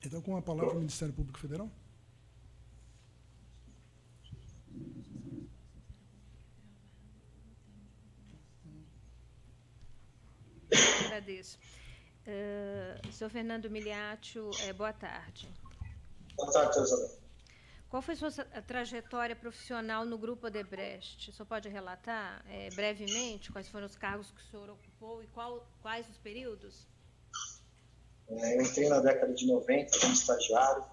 Então, com a palavra, o Ministério Público Federal. Agradeço. Senhor Fernando Miliaccio, boa tarde. Boa tarde, Isabel. Qual foi sua trajetória profissional no Grupo Odebrecht? O senhor pode relatar brevemente quais foram os cargos que o senhor ocupou e quais os períodos? Eu entrei na década de 90 como estagiário,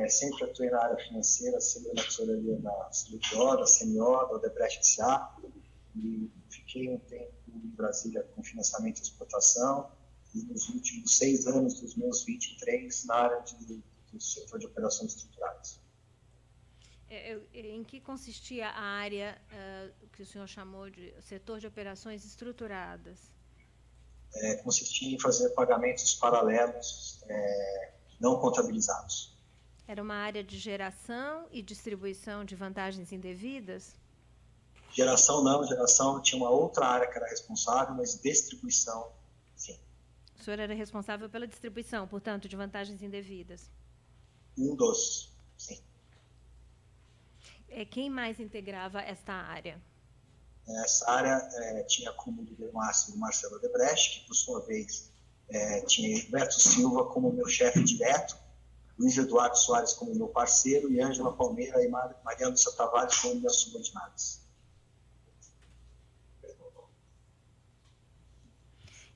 sempre atuei na área financeira, sempre na tesouraria da CBO, da CMO, da Odebrecht S.A. E fiquei um tempo em Brasília com financiamento e exportação, e nos últimos 6 anos dos meus 23 na área do setor de operações estruturadas. Em que consistia a área que o senhor chamou de setor de operações estruturadas? Consistia em fazer pagamentos paralelos não contabilizados. Era uma área de geração e distribuição de vantagens indevidas? Geração não, geração tinha uma outra área que era responsável, mas distribuição, sim. O senhor era responsável pela distribuição, portanto, de vantagens indevidas? Um dos, sim. Quem mais integrava esta área? Essa área tinha como líder máximo Marcelo Odebrecht, que por sua vez tinha Gilberto Silva como meu chefe direto, Luiz Eduardo Soares como meu parceiro e Ângela Palmeira e Maria Lúcia Tavares como minhas subordinadas.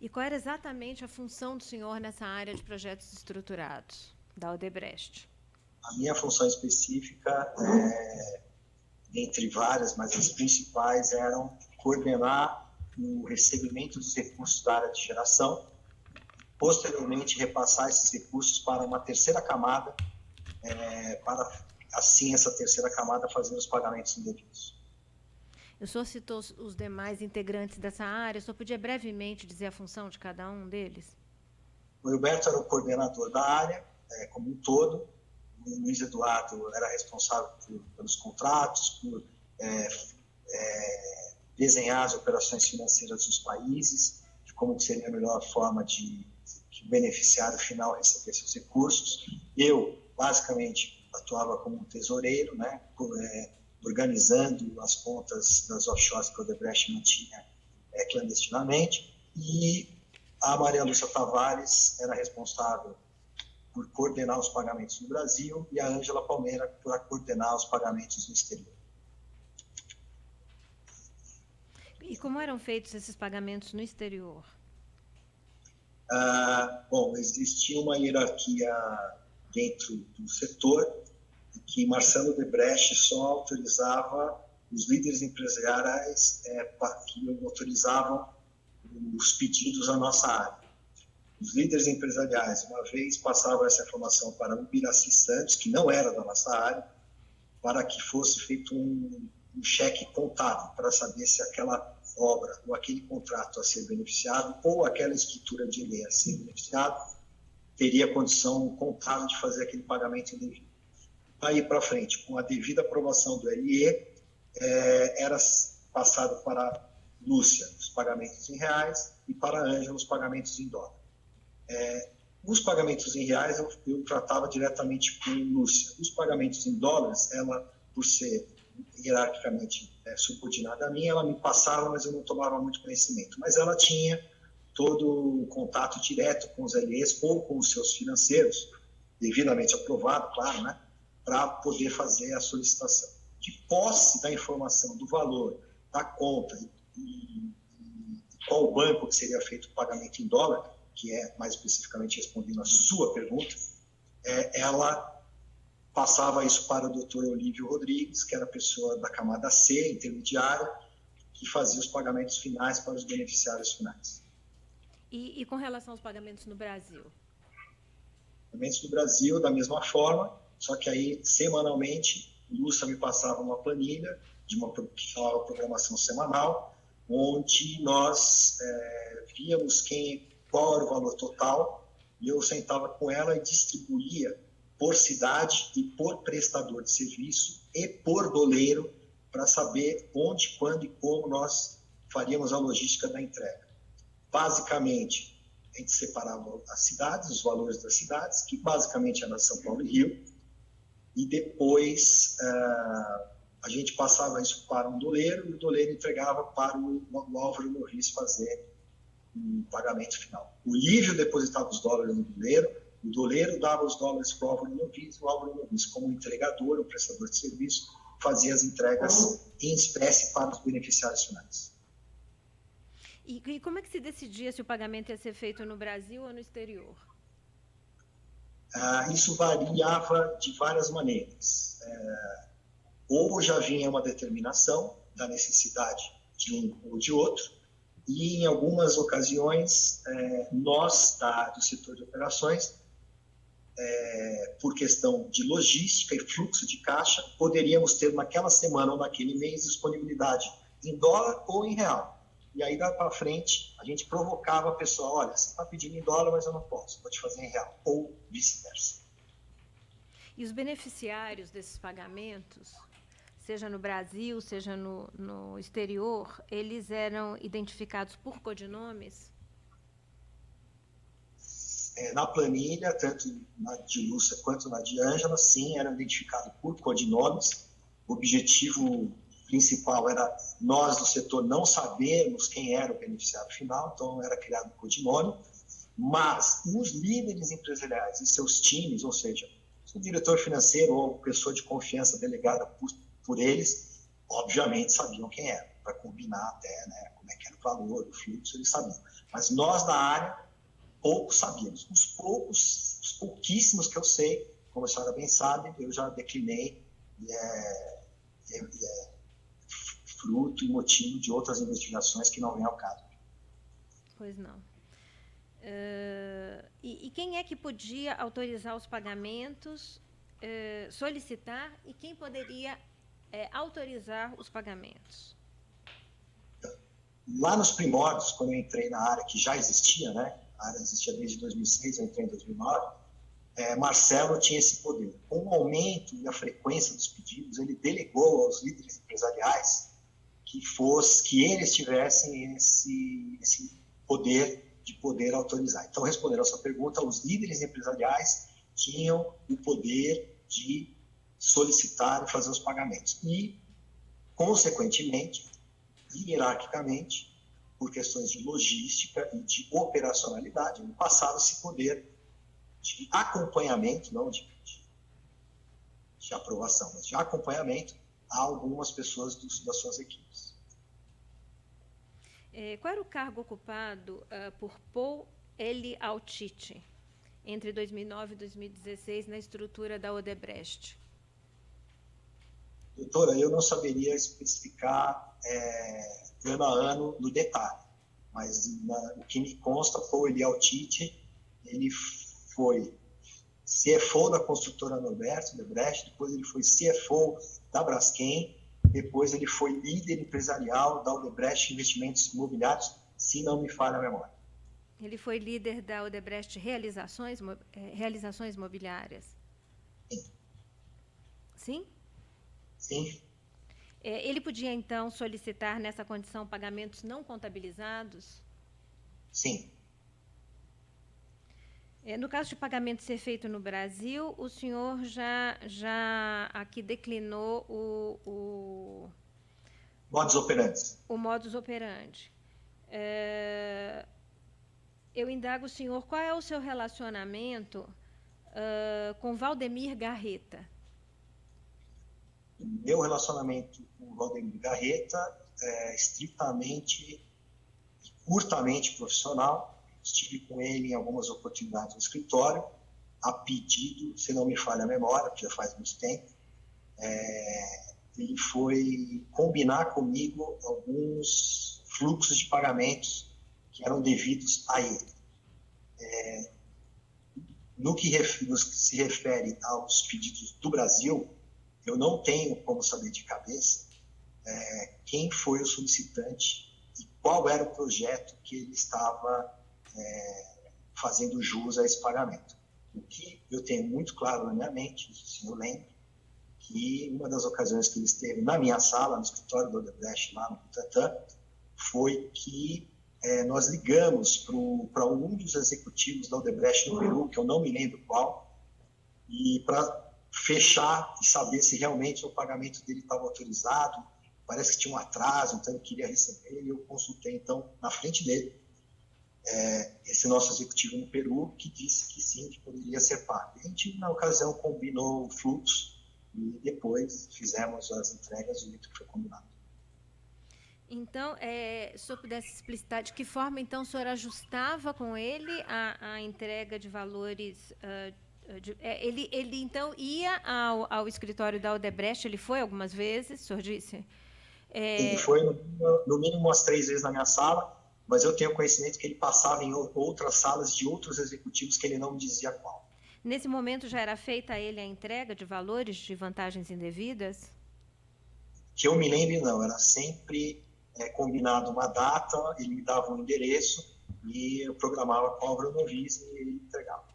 E qual era exatamente a função do senhor nessa área de projetos estruturados da Odebrecht? A minha função específica, entre várias, mas as principais eram coordenar o recebimento dos recursos da área de geração, posteriormente repassar esses recursos para uma terceira camada, para assim essa terceira camada fazer os pagamentos indevidos. O senhor citou os demais integrantes dessa área, o senhor podia brevemente dizer a função de cada um deles? O Gilberto era o coordenador da área, como um todo. O Luiz Eduardo era responsável pelos contratos, por desenhar as operações financeiras dos países, de como seria a melhor forma de que o beneficiário final recebesse os recursos. Eu, basicamente, atuava como tesoureiro, né, organizando as contas das offshores que o Odebrecht mantinha clandestinamente, e a Maria Lúcia Tavares era responsável por coordenar os pagamentos no Brasil e a Ângela Palmeira por coordenar os pagamentos no exterior. E como eram feitos esses pagamentos no exterior? Bom, existia uma hierarquia dentro do setor que Marcelo Odebrecht só autorizava os líderes empresariais que autorizavam os pedidos à nossa área. Os líderes empresariais, uma vez, passavam essa informação para o Biraci Santos, que não era da nossa área, para que fosse feito um cheque contábil, para saber se aquela obra ou aquele contrato a ser beneficiado ou aquela escritura de lei a ser beneficiado teria condição contábil de fazer aquele pagamento indevido. Aí para frente, com a devida aprovação do LE, era passado para Lúcia os pagamentos em reais e para Ângela os pagamentos em dólar. Os pagamentos em reais eu tratava diretamente com Lúcia. Os pagamentos em dólares, ela, por ser hierarquicamente subordinada a mim, ela me passava, mas eu não tomava muito conhecimento. Mas ela tinha todo o contato direto com os LEs ou com os seus financeiros, devidamente aprovado, claro, né, para poder fazer a solicitação. De posse da informação do valor da conta e qual banco que seria feito o pagamento em dólar, que é mais especificamente respondendo a sua pergunta, ela passava isso para o Dr. Olívio Rodrigues, que era a pessoa da camada C, intermediária, que fazia os pagamentos finais para os beneficiários finais. E com relação aos pagamentos no Brasil? Pagamentos no Brasil, da mesma forma, só que aí, semanalmente, Lúcia me passava uma planilha de uma programação semanal, onde nós víamos qual era o valor total, e eu sentava com ela e distribuía por cidade e por prestador de serviço e por doleiro para saber onde, quando e como nós faríamos a logística da entrega. Basicamente, a gente separava as cidades, os valores das cidades, que basicamente eram São Paulo e Rio, e depois a gente passava isso para um doleiro, e o doleiro entregava para o Álvaro Norris fazer um pagamento final. O Lívio depositava os dólares no doleiro, o doleiro dava os dólares para o Álvaro Norris, e o Álvaro Norris, como entregador, o prestador de serviço, fazia as entregas em espécie para os beneficiários finais. E como é que se decidia se o pagamento ia ser feito no Brasil ou no exterior? Isso variava de várias maneiras. Ou já vinha uma determinação da necessidade de um ou de outro, e em algumas ocasiões, nós, do setor de operações, por questão de logística e fluxo de caixa, poderíamos ter naquela semana ou naquele mês disponibilidade em dólar ou em real. E aí, daí para frente, a gente provocava a pessoa, olha, você está pedindo em dólar, mas eu não posso, vou te fazer em real, ou vice-versa. E os beneficiários desses pagamentos, seja no Brasil, seja no exterior, eles eram identificados por codinomes? Na planilha, tanto na de Lúcia quanto na de Ângela, sim, eram identificados por codinomes. O objetivo principal era nós do setor não sabermos quem era o beneficiário final, então era criado um codinome, mas os líderes empresariais e seus times, ou seja, o diretor financeiro ou pessoa de confiança delegada por eles, obviamente sabiam quem era, para combinar até, né, como é que era o valor, o fluxo, eles sabiam. Mas nós da área, poucos sabíamos. Os pouquíssimos que eu sei, como a senhora bem sabe, eu já declinei e é fruto e motivo de outras investigações que não vêm ao caso. Pois não. E quem é que podia autorizar os pagamentos, solicitar, e quem poderia autorizar os pagamentos? Lá nos primórdios, quando eu entrei na área, que já existia, né? A área existia desde 2006, eu entrei em 2009, Marcelo tinha esse poder. Com o aumento e a frequência dos pedidos, ele delegou aos líderes empresariais que eles tivessem esse poder de poder autorizar. Então, respondendo a sua pergunta, os líderes empresariais tinham o poder de solicitar e fazer os pagamentos. E, consequentemente, hierarquicamente, por questões de logística e de operacionalidade, ele passava esse poder de acompanhamento, não de aprovação, mas de acompanhamento a algumas pessoas das suas equipes. Qual era o cargo ocupado por Paul L. Altiti entre 2009 e 2016 na estrutura da Odebrecht? Doutora, eu não saberia especificar ano a ano no detalhe, mas o que me consta, Paul L. Altiti, ele foi CFO da construtora Norberto Odebrecht, depois ele foi CFO da Braskem, depois ele foi líder empresarial da Odebrecht Investimentos Imobiliários, se não me falha a memória. Ele foi líder da Odebrecht Realizações Imobiliárias? Sim. Sim? Sim. Ele podia, então, solicitar nessa condição pagamentos não contabilizados? Sim. No caso de pagamento ser feito no Brasil, o senhor já aqui declinou o modus operandi. O modus operandi. Eu indago o senhor, qual é o seu relacionamento com Valdemir Garreta? Meu relacionamento com o Valdemir Garreta é estritamente e curtamente profissional. Estive com ele em algumas oportunidades no escritório, a pedido, se não me falha a memória, que já faz muito tempo, ele foi combinar comigo alguns fluxos de pagamentos que eram devidos a ele. No que se refere aos pedidos do Brasil, eu não tenho como saber de cabeça quem foi o solicitante e qual era o projeto que ele estava fazendo jus a esse pagamento. O que eu tenho muito claro na minha mente, isso eu lembro, que uma das ocasiões que ele esteve na minha sala, no escritório do Odebrecht, lá no Butantã, foi que nós ligamos para um dos executivos da Odebrecht no Peru, que eu não me lembro qual, e para fechar e saber se realmente o pagamento dele estava autorizado. Parece que tinha um atraso, então ele queria receber, e eu consultei, então, na frente dele, esse nosso executivo no Peru, que disse que sim, que poderia ser pago. A gente, na ocasião, combinou o fluxo e depois fizemos as entregas do jeito que foi combinado. Então, se o senhor pudesse explicitar de que forma, então, o senhor ajustava com ele a entrega de valores... ele, então, ia ao escritório da Odebrecht, ele foi algumas vezes, o senhor disse? Ele foi, no mínimo, umas 3 vezes na minha sala, mas eu tenho conhecimento que ele passava em outras salas de outros executivos que ele não me dizia qual. Nesse momento, já era feita a ele a entrega de valores de vantagens indevidas? Que eu me lembre, não. Era sempre combinado uma data, ele me dava um endereço e eu programava com a Álvaro Novis e ele entregava.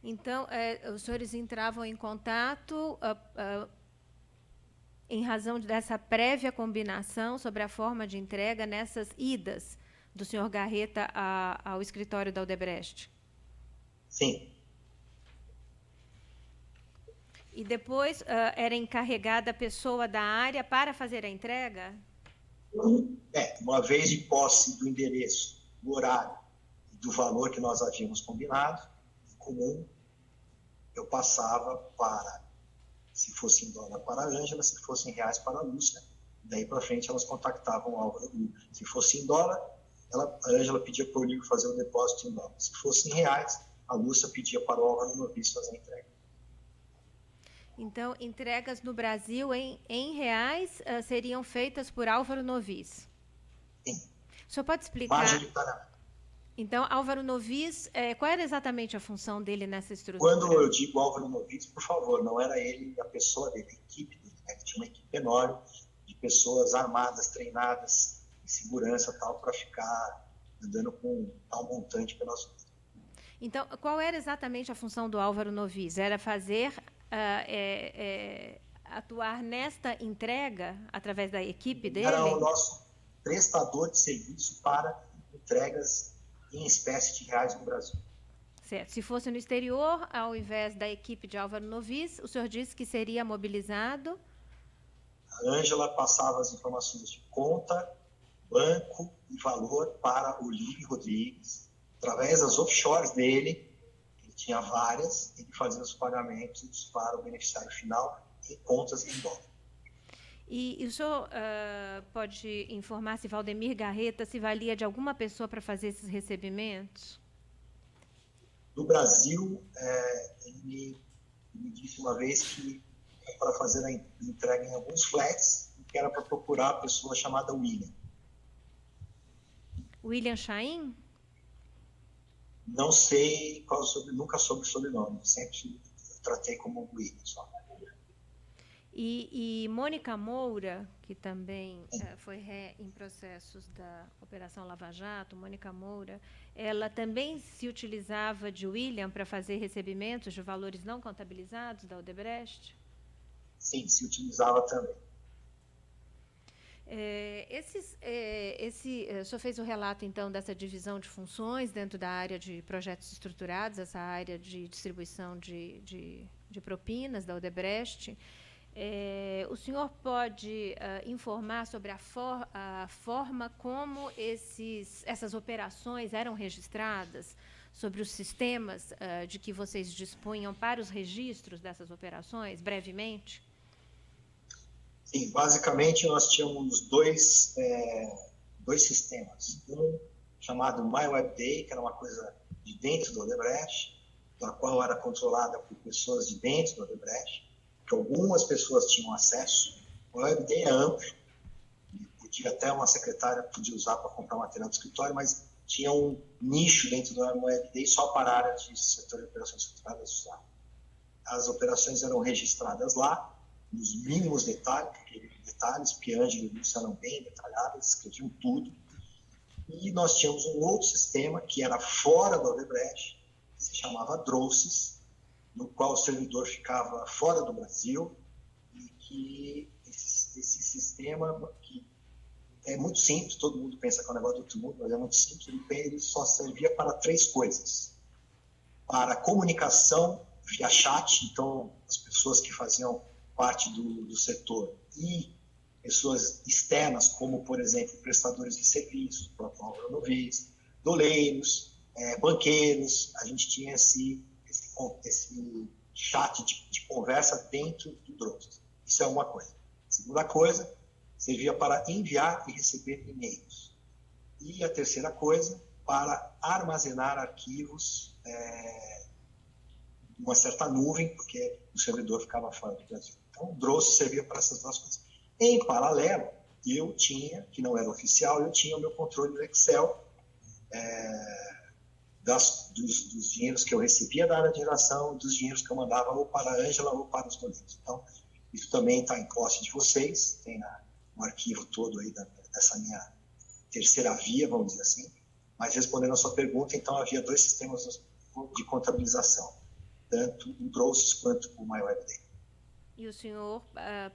Então, os senhores entravam em contato em razão dessa prévia combinação sobre a forma de entrega nessas idas do senhor Garreta ao escritório da Odebrecht? Sim. E depois era encarregada a pessoa da área para fazer a entrega? Uma vez de posse do endereço, do horário e do valor que nós havíamos combinado, em comum, eu passava para, se fosse em dólar, para a Ângela, se fosse em reais, para a Lúcia. Daí para frente elas contactavam o Álvaro. Se fosse em dólar, a Ângela pedia para o Olívio fazer o depósito em dólar. Se fosse em reais, a Lúcia pedia para o Álvaro Novis fazer a entrega. Então, entregas no Brasil em reais seriam feitas por Álvaro Novis? Sim. O senhor pode explicar? Majoritariamente. Então, Álvaro Novis, qual era exatamente a função dele nessa estrutura? Quando eu digo Álvaro Novis, por favor, não era ele a pessoa dele, a equipe dele. Ele tinha uma equipe enorme de pessoas armadas, treinadas, em segurança e tal, para ficar andando com tal montante pelas ruas. Então, qual era exatamente a função do Álvaro Novis? Era fazer... atuar nesta entrega através da equipe dele? Era o nosso prestador de serviço para entregas em espécie de reais no Brasil. Certo. Se fosse no exterior, ao invés da equipe de Álvaro Novis, o senhor disse que seria mobilizado? A Ângela passava as informações de conta, banco e valor para o Olívio Rodrigues, através das offshores dele. Tinha várias, ele fazia os pagamentos para o beneficiário final em contas em dólar. E o senhor pode informar se Valdemir Garreta se valia de alguma pessoa para fazer esses recebimentos? No Brasil, ele me disse uma vez que era para fazer a entrega em alguns flats, e que era para procurar a pessoa chamada William. William Chaim? Não sei qual nunca soube o sobrenome, sempre tratei como William só. E Mônica Moura, que também foi ré em processos da Operação Lava Jato, Mônica Moura, ela também se utilizava de William para fazer recebimentos de valores não contabilizados da Odebrecht? Sim, se utilizava também. O senhor fez o relato, então, dessa divisão de funções dentro da área de projetos estruturados, essa área de distribuição de propinas da Odebrecht. O senhor pode informar sobre a forma como essas operações eram registradas, sobre os sistemas de que vocês dispunham para os registros dessas operações, brevemente? Sim, basicamente nós tínhamos dois sistemas. Um chamado MyWebDay, que era uma coisa de dentro do Odebrecht, da qual era controlada por pessoas de dentro do Odebrecht, que algumas pessoas tinham acesso. O MyWebDay é amplo, podia até uma secretária podia usar para comprar material do escritório, mas tinha um nicho dentro do MyWebDay só para a área de setor de operações estruturadas usar. As operações eram registradas lá, nos mínimos detalhes, porque Ângela e Lúcia eram bem detalhadas, escreviam tudo. E nós tínhamos um outro sistema que era fora do Odebrecht, que se chamava Droces, no qual o servidor ficava fora do Brasil, e que esse sistema que é muito simples, todo mundo pensa que é um negócio do outro mundo, mas é muito simples. Ele só servia para 3 coisas. Para comunicação via chat, então as pessoas que faziam parte do setor e pessoas externas, como, por exemplo, prestadores de serviços, promovidos, doleiros, banqueiros, a gente tinha esse chat de conversa dentro do Drops. Isso é uma coisa. Segunda coisa, servia para enviar e receber e-mails. E a terceira coisa, para armazenar arquivos uma certa nuvem, porque o servidor ficava fora do Brasil. Então, o Drops servia para essas 2 coisas. Em paralelo, eu tinha, que não era oficial, eu tinha o meu controle do Excel dos dinheiros que eu recebia da área de geração, dos dinheiros que eu mandava ou para a Ângela ou para os doleiros. Então, isso também está em posse de vocês, tem um arquivo todo aí dessa minha terceira via, vamos dizer assim. Mas respondendo a sua pergunta, então havia 2 sistemas de contabilização, tanto o Drops quanto o MyWebDay. E o senhor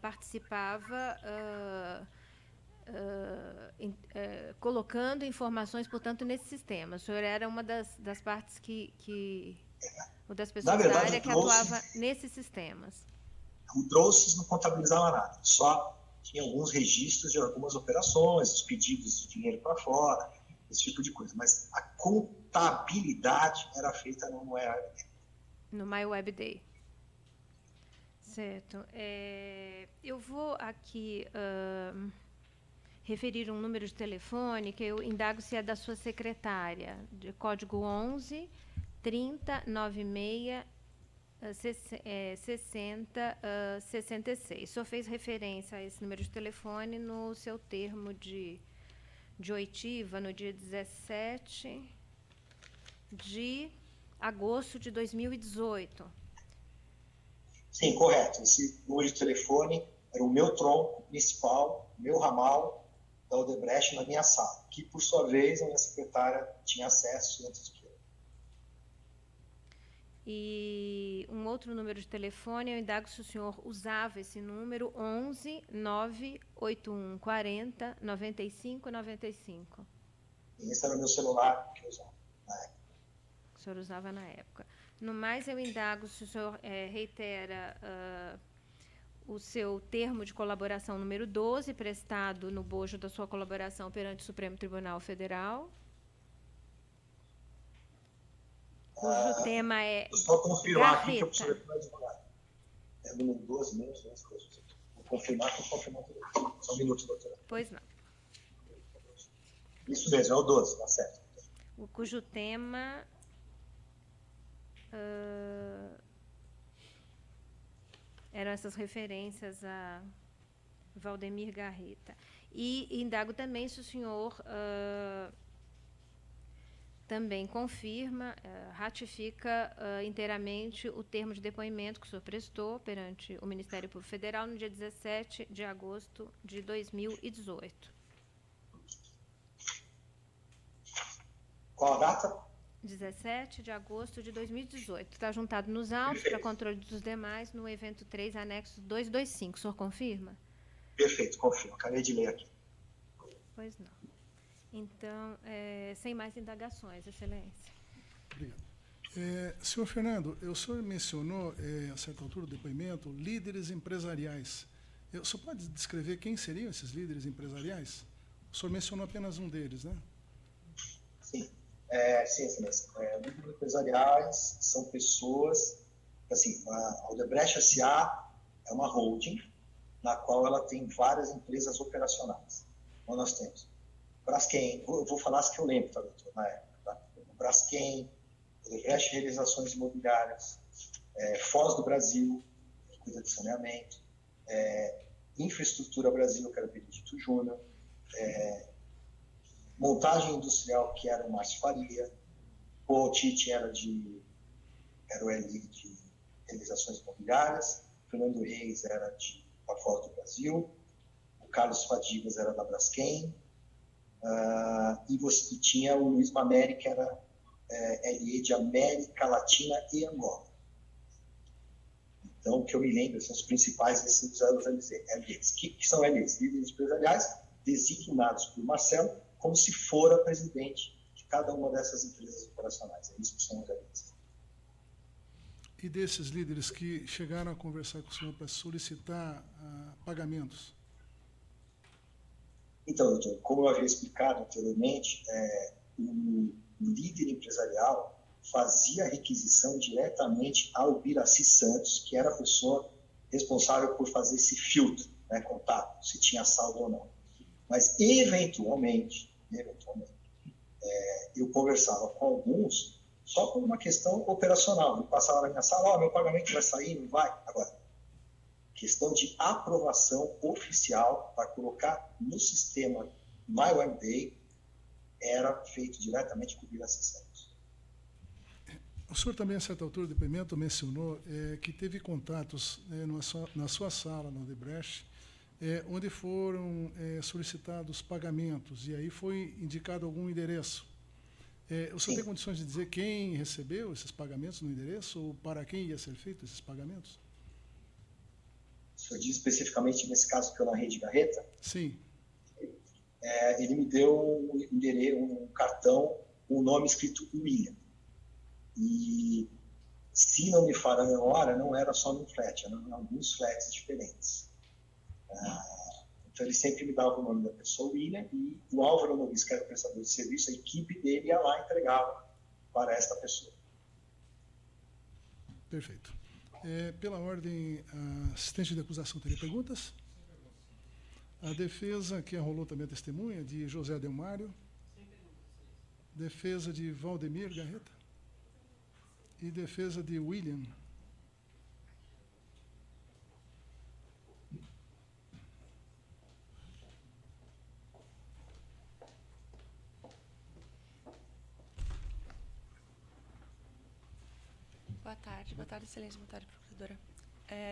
participava colocando informações, portanto, nesse sistema. O senhor era uma das partes ou das pessoas da área que atuava nesses sistemas. O Drops não contabilizava nada, só tinha alguns registros de algumas operações, os pedidos de dinheiro para fora, esse tipo de coisa. Mas a contabilidade era feita no MyWebDay. No MyWebDay. Certo. Eu vou aqui referir um número de telefone que eu indago se é da sua secretária, de código 11 30 96 60 66. O senhor fez referência a esse número de telefone no seu termo de oitiva no dia 17 de agosto de 2018. Sim, correto. Esse número de telefone era o meu tronco principal, meu ramal da Odebrecht na minha sala, que, por sua vez, a minha secretária tinha acesso antes que eu. E um outro número de telefone, eu indago se o senhor usava esse número, 11 981 40 95 95. E esse era o meu celular que eu usava na época. O senhor usava na época. No mais, eu indago se o senhor reitera o seu termo de colaboração número 12, prestado no bojo da sua colaboração perante o Supremo Tribunal Federal, cujo tema é só confirmar Garreta. Aqui que eu preciso ver para o advogado. É número 12 menos 2 coisas. Vou confirmar tudo. Só um minuto, doutora. Pois não. Isso mesmo, é o 12, tá certo. Cujo tema eram essas referências a Valdemir Garreta. E indago também se o senhor também confirma, ratifica inteiramente o termo de depoimento que o senhor prestou perante o Ministério Público Federal no dia 17 de agosto de 2018. Qual a data? 17 de agosto de 2018. Está juntado nos autos para controle dos demais no evento 3, anexo 225. O senhor confirma? Perfeito, confirmo. Acabei de ler aqui. Pois não. Então, sem mais indagações, Excelência. Obrigado. Senhor Fernando, o senhor mencionou, a certa altura do depoimento, líderes empresariais. O senhor pode descrever quem seriam esses líderes empresariais? O senhor mencionou apenas um deles, né? Sim. Sim, Excelência. Líderes empresariais são pessoas... Assim, a Odebrecht S.A. é uma holding na qual ela tem várias empresas operacionais. Então, nós temos Braskem, vou falar as que eu lembro, tá, doutor, na época, tá? Braskem, Odebrecht Realizações Imobiliárias, Foz do Brasil, que cuida de saneamento, Infraestrutura Brasil, que era o Benedito Júnior, Montagem Industrial, que era o Márcio Faria, o Tite era o LI de Realizações Imobiliárias, Fernando Reis era de Foz do Brasil, o Carlos Fadigas era da Braskem, e tinha o Luiz Mameri, que era LE de América Latina e Angola. Então, o que eu me lembro são os principais desses LEs. Que são LEs? Líderes empresariais designados por Marcelo como se fora presidente de cada uma dessas empresas operacionais. É isso que são os líderes. E desses líderes que chegaram a conversar com o senhor para solicitar pagamentos? Então, doutor, como eu havia explicado anteriormente, o líder empresarial fazia a requisição diretamente ao Biraci Santos, que era a pessoa responsável por fazer esse filtro, né, contato, se tinha saldo ou não. Mas, eventualmente, eu conversava com alguns só por uma questão operacional. Ele passava na minha sala, meu pagamento vai sair, não vai? Agora, questão de aprovação oficial para colocar no sistema MyOnePay era feito diretamente com o Biraci Santos. O senhor também, a certa altura do depoimento, mencionou que teve contatos na sua sala, no Odebrecht, onde foram solicitados pagamentos, e aí foi indicado algum endereço. O senhor tem condições de dizer quem recebeu esses pagamentos no endereço, ou para quem ia ser feito esses pagamentos? O senhor diz especificamente nesse caso que eu narrei de Garreta? Sim. Ele me deu um cartão com o nome escrito William. E, se não me falha a memória, não era só num flat, eram em alguns flats diferentes. Então, ele sempre me dava o nome da pessoa, William, e o Álvaro Nogues, que era o prestador de serviço, a equipe dele ia lá e entregava para esta pessoa. Perfeito. Pela ordem, a assistente de acusação teria perguntas? A defesa, que arrolou também a testemunha, de José Adelmário. Defesa de Valdemir Garreta. E defesa de William. Boa tarde, excelência, boa tarde, procuradora.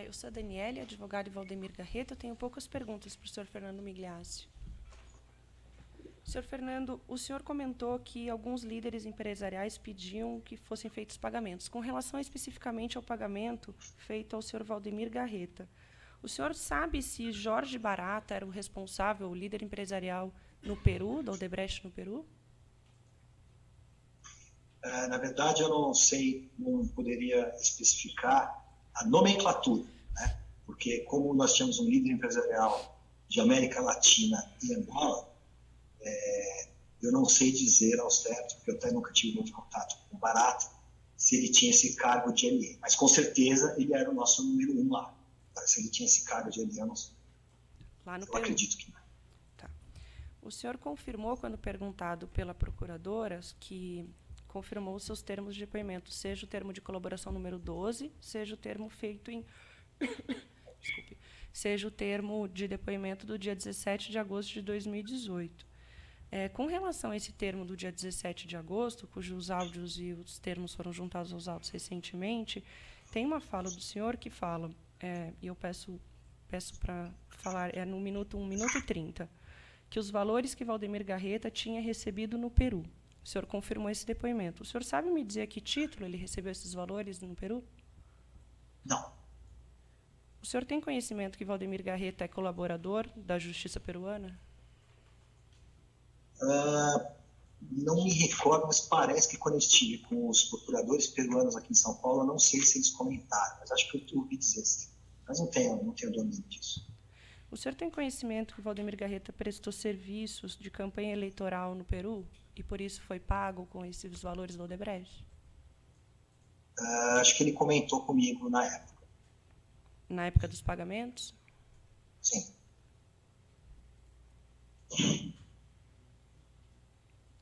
Eu sou a Daniele, advogada de Valdemir Garreta. Eu tenho poucas perguntas para o senhor Fernando Migliaccio. Senhor Fernando, o senhor comentou que alguns líderes empresariais pediam que fossem feitos pagamentos. Com relação especificamente ao pagamento feito ao senhor Valdemir Garreta, o senhor sabe se Jorge Barata era o responsável, o líder empresarial no Peru, da Odebrecht no Peru? Na verdade, eu não sei, não poderia especificar a nomenclatura, né? Porque como nós tínhamos um líder empresarial de América Latina e Angola, eu não sei dizer ao certo, porque eu até nunca tive muito contato com o Barata, se ele tinha esse cargo de LE. Mas, com certeza, ele era o nosso número 1 lá. Mas, se ele tinha esse cargo de LE, eu não sei. Lá no Eu Peru. acredito que não. Tá. O senhor confirmou, quando perguntado pela procuradora, que confirmou os seus termos de depoimento, seja o termo de colaboração número 12, seja o termo feito em... Desculpe. Seja o termo de depoimento do dia 17 de agosto de 2018. Com relação a esse termo do dia 17 de agosto, cujos áudios e os termos foram juntados aos autos recentemente, tem uma fala do senhor que fala, e eu peço para falar, no minuto 1 minuto e 30, que os valores que Valdemir Garreta tinha recebido no Peru. O senhor confirmou esse depoimento. O senhor sabe me dizer a que título ele recebeu esses valores no Peru? Não. O senhor tem conhecimento que Valdemir Garreta é colaborador da Justiça Peruana? Não me recordo, mas parece que quando eu estive com os procuradores peruanos aqui em São Paulo, eu não sei se eles comentaram, mas acho que eu ouvi dizer assim. Mas não tenho domínio disso. O senhor tem conhecimento que Valdemir Garreta prestou serviços de campanha eleitoral no Peru e por isso foi pago com esses valores do Odebrecht? Acho que ele comentou comigo na época. Na época dos pagamentos? Sim.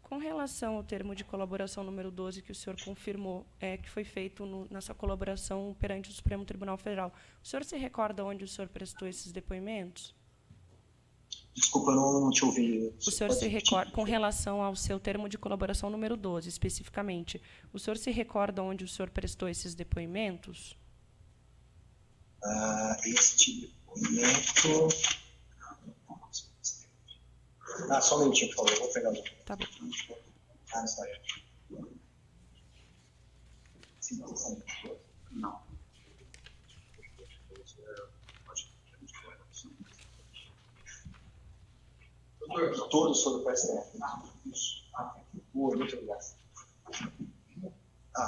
Com relação ao termo de colaboração número 12, que o senhor confirmou que foi feito nessa colaboração perante o Supremo Tribunal Federal, o senhor se recorda onde o senhor prestou esses depoimentos? Desculpa, eu não te ouvi. O senhor se recorda, com relação ao seu termo de colaboração número 12, especificamente, o senhor se recorda onde o senhor prestou esses depoimentos? Este depoimento... só um minutinho, por favor, eu vou pegar o... Tá bom. Não. Todos sobre o STF. Boa, muito obrigado.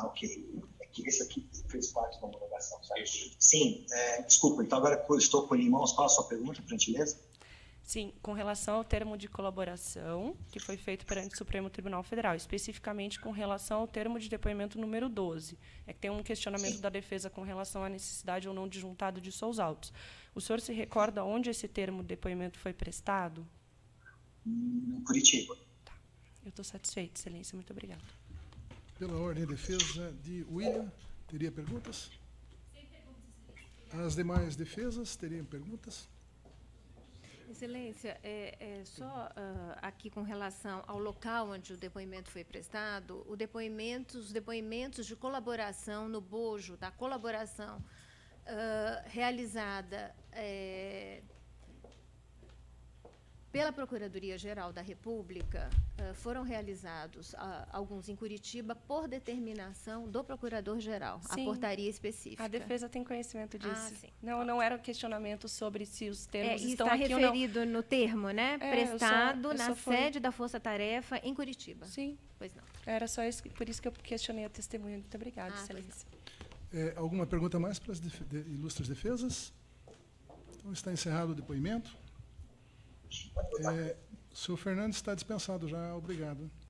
Ok. É que esse aqui fez parte da homologação, certo? Sim, desculpa. Então, agora que eu estou com ele em mãos, qual a sua pergunta, por gentileza? Sim, com relação ao termo de colaboração que foi feito perante o Supremo Tribunal Federal, especificamente com relação ao termo de depoimento número 12. É que tem um questionamento da defesa com relação à necessidade ou não de juntado de seus autos. O senhor se recorda onde esse termo de depoimento foi prestado? Em Curitiba. Tá. Eu estou satisfeita, excelência. Muito obrigada. Pela ordem de defesa de William, teria perguntas? As demais defesas teriam perguntas? Excelência, só aqui com relação ao local onde o depoimento foi prestado, os depoimentos de colaboração no bojo da colaboração realizada pela Procuradoria-Geral da República, foram realizados alguns em Curitiba por determinação do Procurador-Geral, a portaria específica. A defesa tem conhecimento disso. Ah, sim. Não era questionamento sobre se os termos estão está aqui ou não. referido no termo, né? Prestado na sede da Força Tarefa em Curitiba. Sim. Pois não. Era só isso, por isso que eu questionei a testemunha. Muito obrigada, excelência. Alguma pergunta mais para as ilustres defesas? Então, está encerrado o depoimento. O senhor Fernandes está dispensado já. Obrigado.